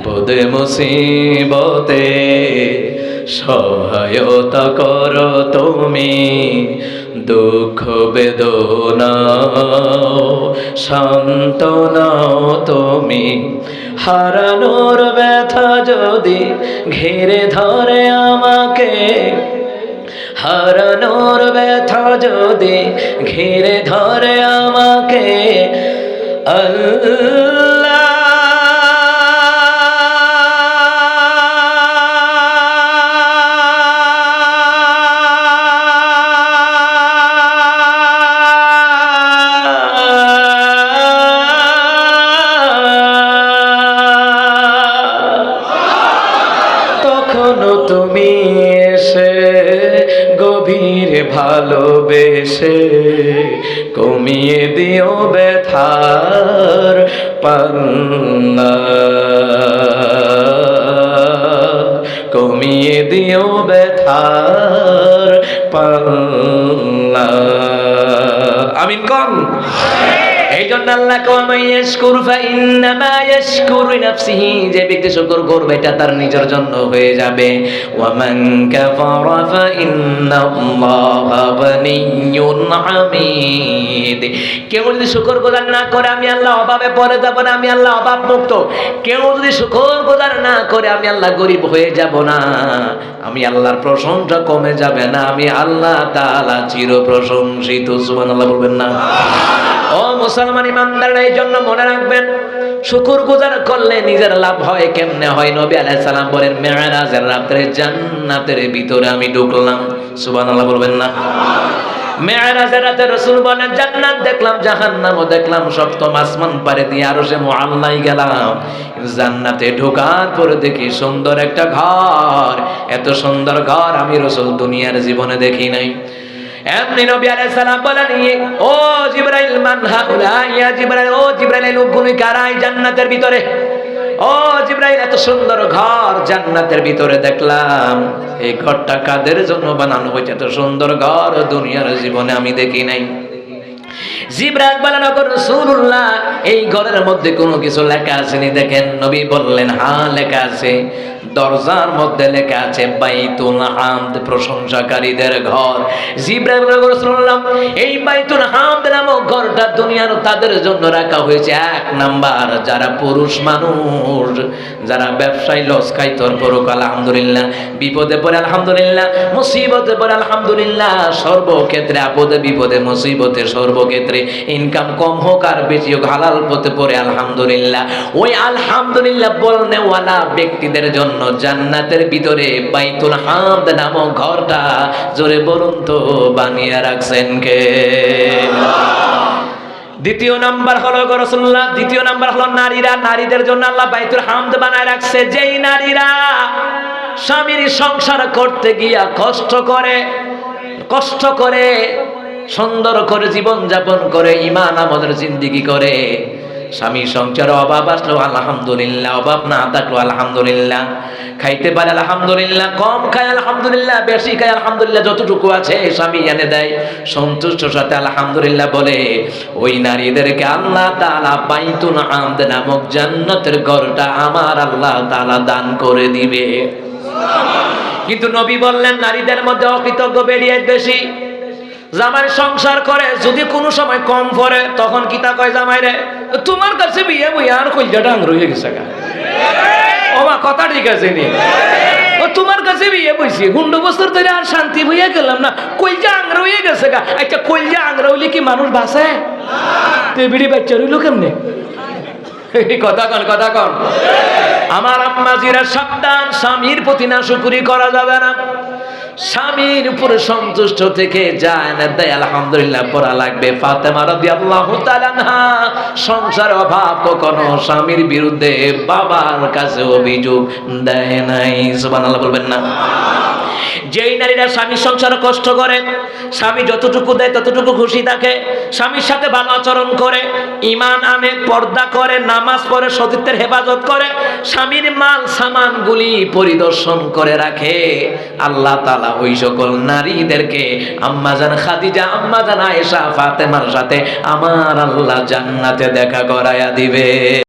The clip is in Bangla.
বিপদে মুসিবতে সহায়তা করো তুমি, দুঃখ বেদনা সান্ত্বনাও তুমি। হারানোর ব্যথা যদি ঘিরে ধরে আমাকে, হারানোর ব্যথা যদি ঘিরে ধরে আমাকে, আল্লাহ তখনও তুমি এসে গভীর ভালোবেসে কমিয়ে দিও ব্যথার পাল্লা, কমিয়ে দিও ব্যথার পাল্লা। আমিন কোন? এই জন্য আল্লাহ ইয়াশকুরু ফাইন্নামা ইয়াশকুরু লিনাফসিহি, যে ব্যক্তি শুকর করবে এটা তার নিজের জন্য হয়ে যাবে। ওয়া মান কাফারা ফাইন্নাল্লাহা গানিয়্যুন হামিদ। কেউ যদি শুকর গুজার না করে আমি আল্লাহ অভাবে পড়ে যাব না, আমি আল্লাহ অভাব মুক্ত। কেউ যদি শুকর গুজার না করে আমি আল্লাহ গরিব হয়ে যাব না, আমি আল্লাহর প্রশংসা কমে যাবে না, আমি আল্লাহ তাআলা চির প্রশংসিত। সুবহানাল্লাহ বলবেন না? ও মুসলমান ইমানদাররা, এই জন্য মনে রাখবেন শুকর গুজার করলে নিজের লাভ হয়। কেমনে হয়? নবী আলাইহিস সালাম বলেন, মেরাজের রাতে জান্নাতের ভিতরে আমি ঢুকলাম। সুবহানাল্লাহ বলবেন না? মেরাজের রাতে রাসূল বলেন, জান্নাত দেখলাম, জাহান্নামও দেখলাম, সপ্তম আসমান পারে দিয়ে আরশে মুআল্লাই গেলাম। জান্নাতে ঢোকার পরে দেখি সুন্দর একটা ঘর। এত সুন্দর ঘর আমি রাসূল দুনিয়ার জীবনে দেখি নাই। এমনি নবী আলাইহিস সালাম বলেন, ও জিবরাইল মান হাউলা, ইয়া জিবরাইল, ও জিবরাইল এই লোকগুলো কারা জান্নাতের ভিতরে? ও জিবরাইল, এত সুন্দর ঘর জান্নাতের ভিতরে দেখলাম, এই ঘরটা কাদের জন্য বানানো হয়েছে? এত সুন্দর ঘর দুনিয়ার জীবনে আমি দেখি নাই। জিবরাইল বলেন, ওগো রাসূলুল্লাহ, এই ঘরের মধ্যে কোনো কিছু লেখা আছে নি? দেখেন নবী বললেন, হ্যাঁ লেখা আছে। দরজার মধ্যে লেখা আছে বাইতুল হামদ, প্রশংসাকারীদের ঘর। জিবরাইল বলেন, ওগো রাসূলুল্লাহ, এই বাইতুল হামদ নামক ঘরটা দুনিয়ার তাদের জন্য রাখা হয়েছে। এক নাম্বার যারা পুরুষ মানুষ, যারা ব্যবসায় লস খায় তারপর আলহামদুলিল্লাহ, বিপদে পড়ে আলহামদুলিল্লাহ, মুসিবতে পড়ে আলহামদুলিল্লাহ, সর্বক্ষেত্রে আপদে বিপদে মুসিবতে সর্বক্ষেত্রে ইনকাম কম হোক আর বেশি হোক হালাল পথে পড়ে আলহামদুলিল্লাহ, ওই আলহামদুলিল্লাহ বলনে ওয়ালা ব্যক্তিদের জন্য জান্নাতের ভিতরে বাইতুল হামদ নামক ঘরটা, জোরে বলুন তো, বানিয়ে রাখছেন কে? দ্বিতীয় নাম্বার হলো রাসূলুল্লাহ, দ্বিতীয় নাম্বার হলো নারীরা। নারীদের জন্য আল্লাহ বাইতুল হামদ বানায় রাখছে। যেই নারীরা স্বামীর সংসার করতে গিয়া কষ্ট করে সুন্দর করে জীবন যাপন করে, ঈমান আমাদের জিন্দেগি করে, স্বামী সংসারে অভাব আসলো আলহামদুলিল্লাহ, অভাব না থাকলো আলহামদুলিল্লাহ, খাইতে পারে আলহামদুলিল্লাহ, কম খায় আলহামদুলিল্লাহ, বেশি খায় আলহামদুলিল্লাহ, যতটুকু আছে স্বামী এনে দেয়, সন্তুষ্ট সাথে আলহামদুলিল্লাহ বলে, ওই নারীদেরকে আল্লাহ তাআলা বাইতুল হামদ নামক জান্নাতের ঘরটা আমার আল্লাহ তাআলা দান করে দিবে। কিন্তু নবী বললেন, নারীদের মধ্যে অকৃতজ্ঞ বেরিয়ে বেশি। জামাই সংসার করে, যদি কোনো সময় কম পড়ে তখন কিতা কয় জামাই রে, তোমার কাছে বিয়ে বই আর কইজাটা আং রয়ে গেছে গা। ও মা, কথা ঠিক আছে নি? ও তোমার কাছে বিয়ে বইছি, 100 বছর ধরে আর শান্তি বইয়া গেলাম না, কইজা আং রয়ে গেছে গা। আচ্ছা, কইজা আং রইলে কি মানুষ বাঁচে? তে বিড়ি বাচ্চা রইল কেমনে? কথা কন। আমার আম্মাজিরা সাবধান, স্বামীর প্রতি না শুকরি করা যাবে না। স্বামীর উপরে সন্তুষ্ট থেকে যায় না দেয় আলহামদুলিল্লাহ পড়া লাগবে। ফাতেমা রাদিয়াল্লাহু তাআলা আনহা সংসার অভাব কখনো স্বামীর বিরুদ্ধে বাবার কাছে অভিযোগ দেয় নাই। সুবহানাল্লাহ বলবেন না? যেই নারীরা স্বামীর সংসারে কষ্ট করে, স্বামী যতটুকু দেয় ততটুকু খুশি থাকে, স্বামীর সাথে ভালো আচরণ করে, ঈমান আনে, পর্দা করে, নামাজ পড়ে, সতীত্বের হেফাজত করে, স্বামীর মাল সামানগুলি পরিদর্শন করে রাখে, আল্লাহ তাআলা ওই সকল নারীদেরকে আম্মাজান খাদিজা, আম্মাজান আয়েশা, ফাতেমার সাথে আমার আল্লাহ জান্নাতে দেখা করায়া দিবে।